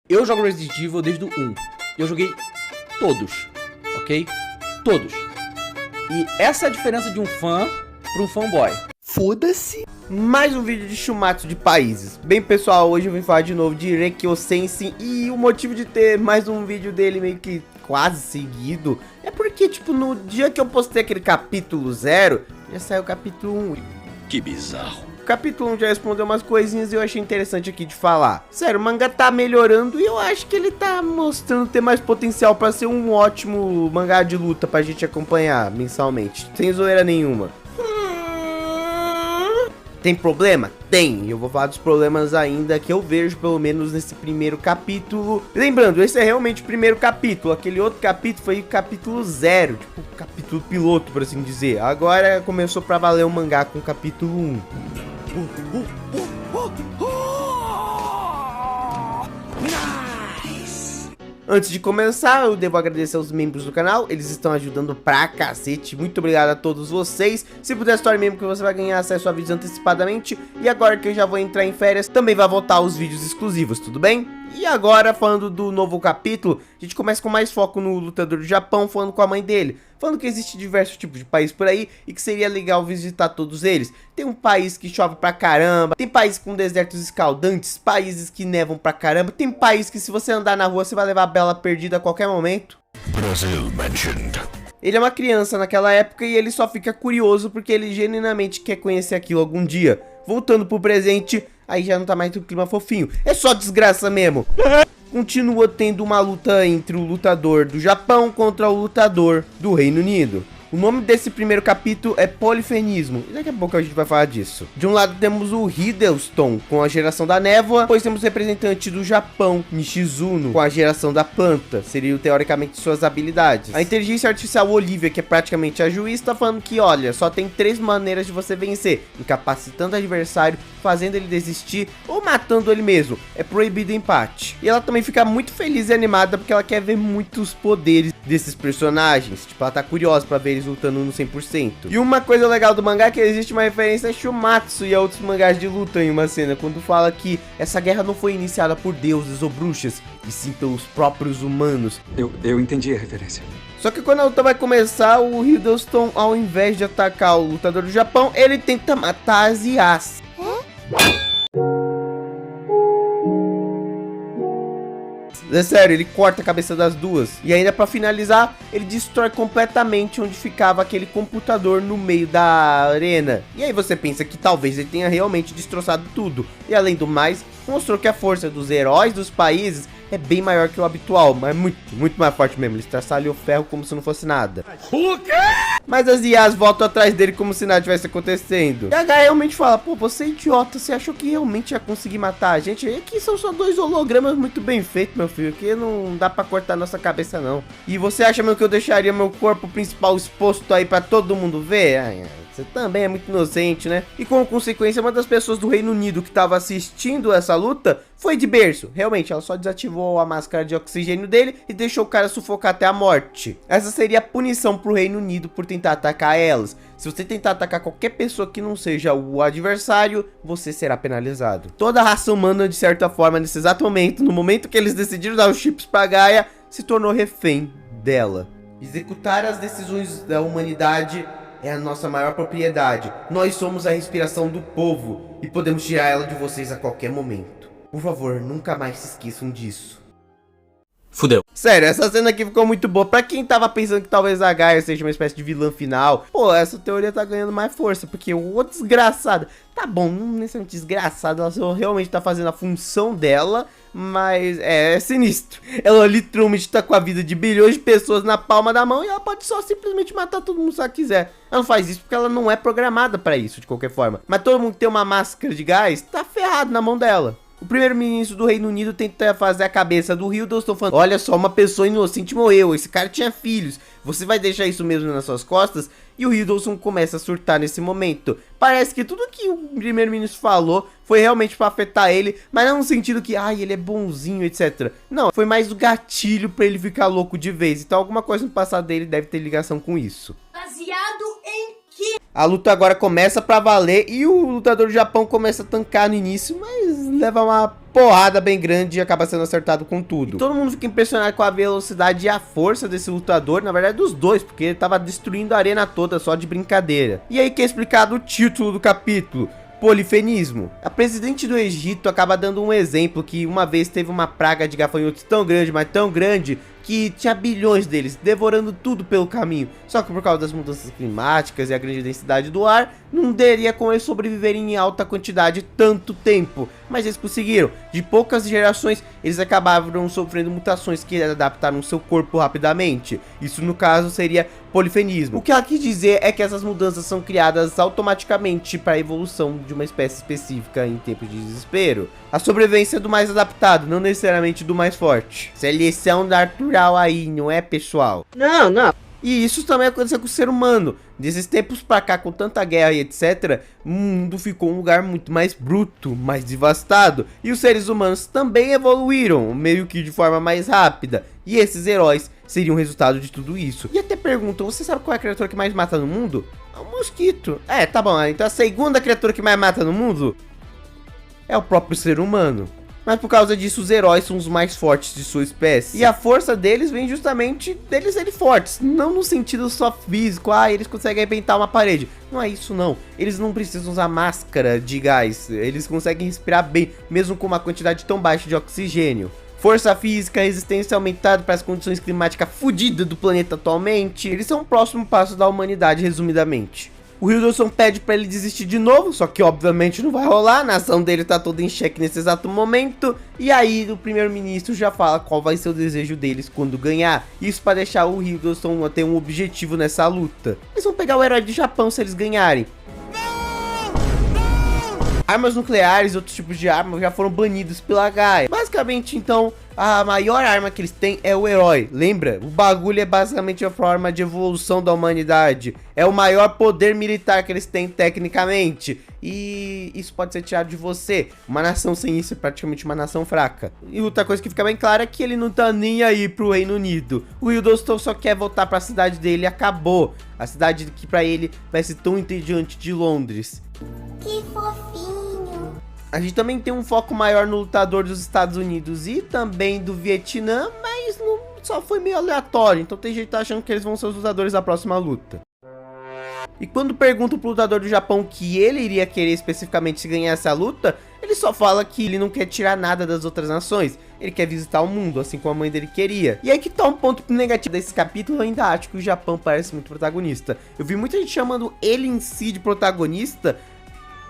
Eu jogo Resident Evil desde o 1. Eu joguei todos, ok? Todos. E essa é a diferença de um fã para um fanboy. Foda-se. Mais um vídeo de Shumatsu de países. Bem, pessoal, hoje eu vim falar de novo de Reikyo Sensei. E o motivo de ter mais um vídeo dele meio que quase seguido é porque, tipo, no dia que eu postei aquele capítulo 0, já saiu o capítulo 1. Que bizarro. O capítulo 1 já respondeu umas coisinhas e eu achei interessante aqui de falar. Sério, o mangá tá melhorando e eu acho que ele tá mostrando ter mais potencial pra ser um ótimo mangá de luta pra gente acompanhar mensalmente, sem zoeira nenhuma. Tem problema? Tem. E eu vou falar dos problemas ainda que eu vejo, pelo menos nesse primeiro capítulo. Lembrando, esse é realmente o primeiro capítulo. Aquele outro capítulo foi o capítulo 0, tipo, o capítulo piloto, por assim dizer. Agora começou pra valer o mangá com o capítulo 1. Antes de começar, eu devo agradecer aos membros do canal, eles estão ajudando pra cacete, muito obrigado a todos vocês. Se puder se tornar membro, que você vai ganhar acesso a vídeos antecipadamente. E agora que eu já vou entrar em férias, também vai voltar os vídeos exclusivos, tudo bem? E agora, falando do novo capítulo, a gente começa com mais foco no lutador do Japão, falando com a mãe dele. Falando que existe diversos tipos de país por aí e que seria legal visitar todos eles. Tem um país que chove pra caramba, tem países com desertos escaldantes, países que nevam pra caramba, tem país que se você andar na rua você vai levar a bela perdida a qualquer momento. Brasil mentioned. Ele é uma criança naquela época e ele só fica curioso porque ele genuinamente quer conhecer aquilo algum dia. Voltando pro presente, aí já não tá mais no clima fofinho, é só desgraça mesmo. Continua tendo uma luta entre o lutador do Japão contra o lutador do Reino Unido. O nome desse primeiro capítulo é Polifenismo, e daqui a pouco a gente vai falar disso. De um lado temos o Hiddleston com a geração da névoa, depois temos o representante do Japão, Nishizuno, com a geração da planta, seriam teoricamente suas habilidades. A inteligência artificial Olivia, que é praticamente a juiz, tá falando que, olha, só tem 3 maneiras de você vencer: incapacitando o adversário, fazendo ele desistir ou matando ele mesmo. É proibido o empate. E ela também fica muito feliz e animada porque ela quer ver muitos poderes desses personagens. Tipo, ela tá curiosa pra ver eles lutando no 100%. E uma coisa legal do mangá é que existe uma referência a Shumatsu e a outros mangás de luta em uma cena, quando fala que essa guerra não foi iniciada por deuses ou bruxas, e sim pelos próprios humanos. Eu entendi a referência. Só que quando a luta vai começar, o Hiddleston, ao invés de atacar o lutador do Japão, ele tenta matar as IAs. É sério, ele corta a cabeça das duas. E ainda pra finalizar, ele destrói completamente onde ficava aquele computador no meio da arena. E aí você pensa que talvez ele tenha realmente destroçado tudo. E além do mais, mostrou que a força dos heróis dos países é bem maior que o habitual, mas muito mais forte mesmo. Ele estraçalhou o ferro como se não fosse nada. O quê? Mas as IAs voltam atrás dele como se nada tivesse acontecendo. E a Gaia realmente fala: pô, você é idiota, você achou que realmente ia conseguir matar a gente? E aqui são só 2 hologramas muito bem feitos, meu filho, que não dá pra cortar nossa cabeça não. E você acha mesmo que eu deixaria meu corpo principal exposto aí pra todo mundo ver? Ai, você também é muito inocente, né? E como consequência, uma das pessoas do Reino Unido que estava assistindo essa luta foi de berço. Realmente, ela só desativou a máscara de oxigênio dele e deixou o cara sufocar até a morte. Essa seria a punição pro Reino Unido por tentar atacar elas. Se você tentar atacar qualquer pessoa que não seja o adversário, você será penalizado. Toda a raça humana, de certa forma, nesse exato momento, no momento que eles decidiram dar os chips pra Gaia, se tornou refém dela. Executar as decisões da humanidade é a nossa maior propriedade. Nós somos a respiração do povo e podemos tirar ela de vocês a qualquer momento. Por favor, nunca mais se esqueçam disso. Fudeu. Sério, essa cena aqui ficou muito boa. Pra quem tava pensando que talvez a Gaia seja uma espécie de vilã final, pô, essa teoria tá ganhando mais força, porque o outro desgraçado, tá bom, não necessariamente desgraçado, ela só realmente tá fazendo a função dela, mas é sinistro. Ela literalmente tá com a vida de bilhões de pessoas na palma da mão e ela pode só simplesmente matar todo mundo se ela quiser. Ela não faz isso porque ela não é programada pra isso, de qualquer forma. Mas todo mundo que tem uma máscara de gás tá ferrado na mão dela. O primeiro-ministro do Reino Unido tenta fazer a cabeça do Hiddleston falando: olha só, uma pessoa inocente morreu, esse cara tinha filhos, você vai deixar isso mesmo nas suas costas? E o Hiddleston começa a surtar nesse momento. Parece que tudo que o primeiro-ministro falou foi realmente pra afetar ele, mas não no sentido que, ai, ele é bonzinho, etc. Não, foi mais o gatilho pra ele ficar louco de vez. Então alguma coisa no passado dele deve ter ligação com isso. Baseado em que? A luta agora começa pra valer e o lutador do Japão começa a tancar no início, mas leva uma porrada bem grande e acaba sendo acertado com tudo. E todo mundo fica impressionado com a velocidade e a força desse lutador, na verdade dos dois, porque ele tava destruindo a arena toda só de brincadeira. E aí que é explicado o título do capítulo: polifenismo. A presidente do Egito acaba dando um exemplo que uma vez teve uma praga de gafanhotos tão grande, mas tão grande, que tinha bilhões deles, devorando tudo pelo caminho. Só que por causa das mudanças climáticas e a grande densidade do ar, não teria como eles sobreviverem em alta quantidade tanto tempo. Mas eles conseguiram. De poucas gerações, eles acabaram sofrendo mutações que adaptaram seu corpo rapidamente. Isso no caso seria polifenismo. O que ela quis dizer é que essas mudanças são criadas automaticamente para a evolução de uma espécie específica em tempos de desespero. A sobrevivência do mais adaptado, não necessariamente do mais forte. Seleção natural aí, não é, pessoal? Não. E isso também aconteceu com o ser humano. Desses tempos pra cá, com tanta guerra e etc, o mundo ficou um lugar muito mais bruto, mais devastado. E os seres humanos também evoluíram, meio que de forma mais rápida. E esses heróis seriam o resultado de tudo isso. E até perguntam, você sabe qual é a criatura que mais mata no mundo? É um mosquito. É, tá bom, então a segunda criatura que mais mata no mundo é o próprio ser humano. Mas por causa disso, os heróis são os mais fortes de sua espécie. E a força deles vem justamente deles serem fortes. Não no sentido só físico, eles conseguem arrebentar uma parede. Não é isso não. Eles não precisam usar máscara de gás. Eles conseguem respirar bem, mesmo com uma quantidade tão baixa de oxigênio. Força física, resistência aumentada para as condições climáticas fodidas do planeta atualmente. Eles são o próximo passo da humanidade, resumidamente. O Hiddleston pede pra ele desistir de novo, só que obviamente não vai rolar, a nação dele tá toda em xeque nesse exato momento. E aí o primeiro-ministro já fala qual vai ser o desejo deles quando ganhar. Isso pra deixar o Hiddleston ter um objetivo nessa luta. Eles vão pegar o herói do Japão se eles ganharem. Armas nucleares e outros tipos de armas já foram banidos pela Gaia. Basicamente, então, a maior arma que eles têm é o herói. Lembra? O bagulho é basicamente a forma de evolução da humanidade. É o maior poder militar que eles têm tecnicamente. E isso pode ser tirado de você. Uma nação sem isso é praticamente uma nação fraca. E outra coisa que fica bem clara é que ele não tá nem aí pro Reino Unido. O Hiddleston só quer voltar pra cidade dele e acabou. A cidade que pra ele vai ser tão entediante de Londres. Que fofinho. A gente também tem um foco maior no lutador dos Estados Unidos e também do Vietnã, mas não, só foi meio aleatório, então tem gente achando que eles vão ser os lutadores da próxima luta. E quando perguntam pro lutador do Japão que ele iria querer especificamente se ganhar essa luta, ele só fala que ele não quer tirar nada das outras nações, ele quer visitar o mundo, assim como a mãe dele queria. E aí que tá um ponto negativo desse capítulo, eu ainda acho que o Japão parece muito protagonista. Eu vi muita gente chamando ele em si de protagonista,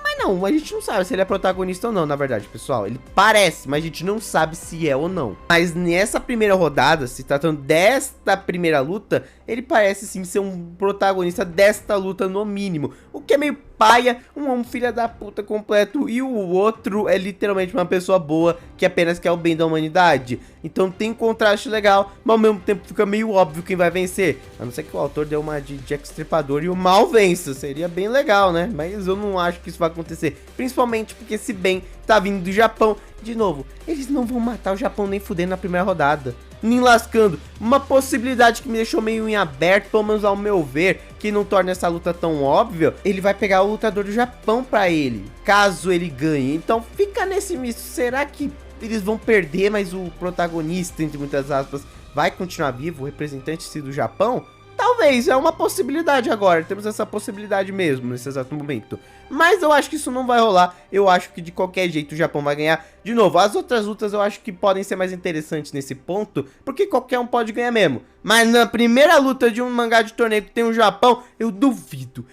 mas não, a gente não sabe se ele é protagonista ou não, na verdade, pessoal. Ele parece, mas a gente não sabe se é ou não. Mas nessa primeira rodada, se tratando desta primeira luta, ele parece sim ser um protagonista desta luta no mínimo. O que é meio paia, um filho da puta completo, e o outro é literalmente uma pessoa boa que apenas quer o bem da humanidade. Então tem um contraste legal, mas ao mesmo tempo fica meio óbvio quem vai vencer. A não ser que o autor dê uma de Jack Stripador e o mal vença, seria bem legal, né? Mas eu não acho que isso vai acontecer, principalmente porque esse bem tá vindo do Japão. De novo, eles não vão matar o Japão nem fudendo na primeira rodada, nem lascando. Uma possibilidade que me deixou meio em aberto, pelo menos ao meu ver, que não torna essa luta tão óbvia. Ele vai pegar o lutador do Japão pra ele, caso ele ganhe. Então fica nesse misto, será que eles vão perder, mas o protagonista, entre muitas aspas, vai continuar vivo, o representante do Japão? Talvez, é uma possibilidade agora, temos essa possibilidade mesmo, nesse exato momento. Mas eu acho que isso não vai rolar, eu acho que de qualquer jeito o Japão vai ganhar. De novo, as outras lutas eu acho que podem ser mais interessantes nesse ponto, porque qualquer um pode ganhar mesmo. Mas na primeira luta de um mangá de torneio que tem o Japão, eu duvido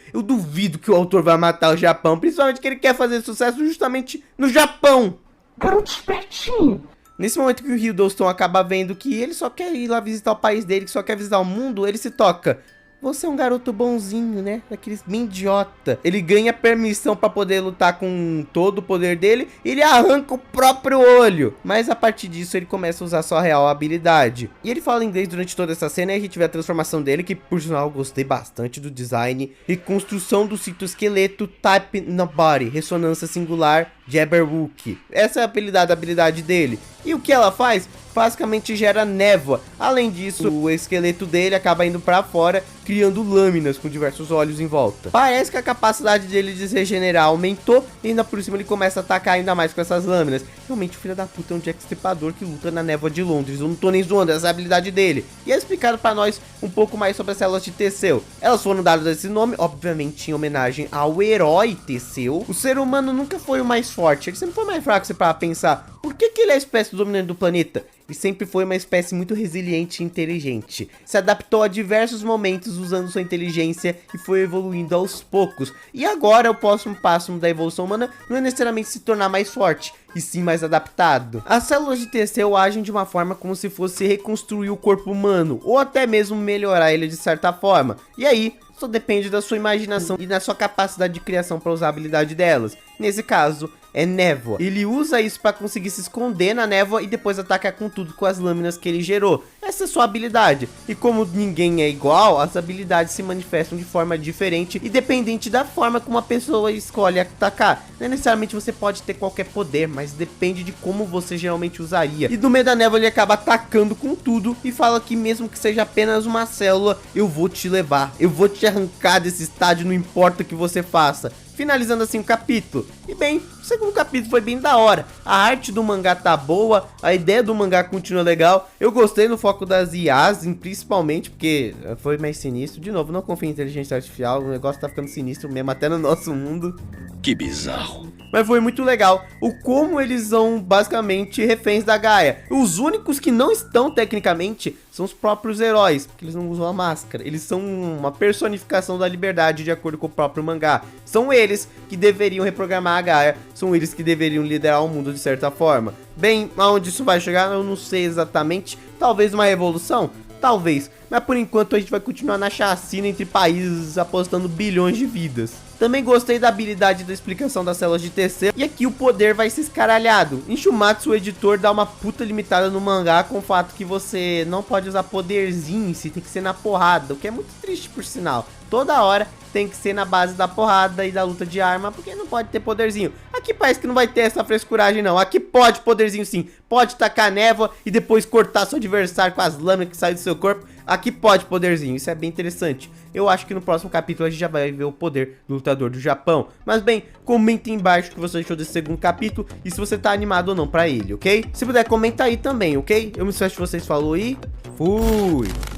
que o autor vai matar o Japão, principalmente que ele quer fazer sucesso justamente no Japão. Garoto espertinho. Nesse momento que o Hiddleston acaba vendo que ele só quer ir lá visitar o país dele, que só quer visitar o mundo, ele se toca: você é um garoto bonzinho, né? Daqueles bem idiota. Ele ganha permissão pra poder lutar com todo o poder dele e ele arranca o próprio olho. Mas a partir disso ele começa a usar sua real habilidade. E ele fala inglês durante toda essa cena e a gente vê a transformação dele, que por sinal eu gostei bastante do design. Reconstrução do citoesqueleto Type Nobody, ressonância singular Jabberwocky. Essa é a habilidade dele. E o que ela faz? basicamente gera névoa. Além disso, o esqueleto dele acaba indo pra fora, criando lâminas com diversos olhos em volta. Parece que a capacidade dele de se regenerar aumentou e ainda por cima ele começa a atacar ainda mais com essas lâminas. Realmente o filho da puta é um Jack Stripador que luta na névoa de Londres. Eu não tô nem zoando, essa é a habilidade dele. E é explicado pra nós um pouco mais sobre as células de Teseu. Elas foram dadas esse nome, obviamente em homenagem ao herói Teseu. O ser humano nunca foi o mais forte, ele sempre foi mais fraco, se para pensar. Por que ele é a espécie dominante do planeta? Ele sempre foi uma espécie muito resiliente e inteligente. Se adaptou a diversos momentos usando sua inteligência e foi evoluindo aos poucos. E agora o próximo passo da evolução humana não é necessariamente se tornar mais forte, e sim mais adaptado. As células de Teseu agem de uma forma como se fosse reconstruir o corpo humano, ou até mesmo melhorar ele de certa forma. E aí, só depende da sua imaginação e da sua capacidade de criação para usar a habilidade delas. Nesse caso, é névoa. Ele usa isso para conseguir se esconder na névoa e depois atacar com tudo com as lâminas que ele gerou. Essa é sua habilidade. E como ninguém é igual, as habilidades se manifestam de forma diferente e dependente da forma como a pessoa escolhe atacar. Não é necessariamente você pode ter qualquer poder, mas depende de como você geralmente usaria. E do meio da névoa ele acaba atacando com tudo e fala que mesmo que seja apenas uma célula, eu vou te levar. Eu vou te arrancar desse estádio, não importa o que você faça. Finalizando assim o capítulo. E bem, o segundo capítulo foi bem da hora. A arte do mangá tá boa, a ideia do mangá continua legal. Eu gostei no foco das IAs, principalmente, porque foi mais sinistro. De novo, não confio em inteligência artificial, o negócio tá ficando sinistro mesmo, até no nosso mundo. Que bizarro. Mas foi muito legal o como eles são basicamente reféns da Gaia. Os únicos que não estão tecnicamente são os próprios heróis, porque eles não usam a máscara. Eles são uma personificação da liberdade de acordo com o próprio mangá. São eles que deveriam reprogramar a Gaia, são eles que deveriam liderar o mundo de certa forma. Bem, aonde isso vai chegar eu não sei exatamente. Talvez uma revolução? Talvez, mas por enquanto a gente vai continuar na chacina entre países apostando bilhões de vidas. Também gostei da habilidade da explicação das células de Teseu. E aqui o poder vai ser escaralhado. Em Shumatsu, o editor dá uma puta limitada no mangá com o fato que você não pode usar poderzinho, se tem que ser na porrada, o que é muito triste por sinal. Toda hora tem que ser na base da porrada e da luta de arma, porque não pode ter poderzinho. Aqui parece que não vai ter essa frescuragem não. Aqui pode poderzinho sim. Pode tacar névoa e depois cortar seu adversário com as lâminas que saem do seu corpo. Aqui pode poderzinho, isso é bem interessante. Eu acho que no próximo capítulo a gente já vai ver o poder do lutador do Japão. Mas bem, comenta aí embaixo o que você achou desse segundo capítulo e se você tá animado ou não pra ele, ok? Se puder, comenta aí também, ok? Eu me despeço de vocês, falou e fui!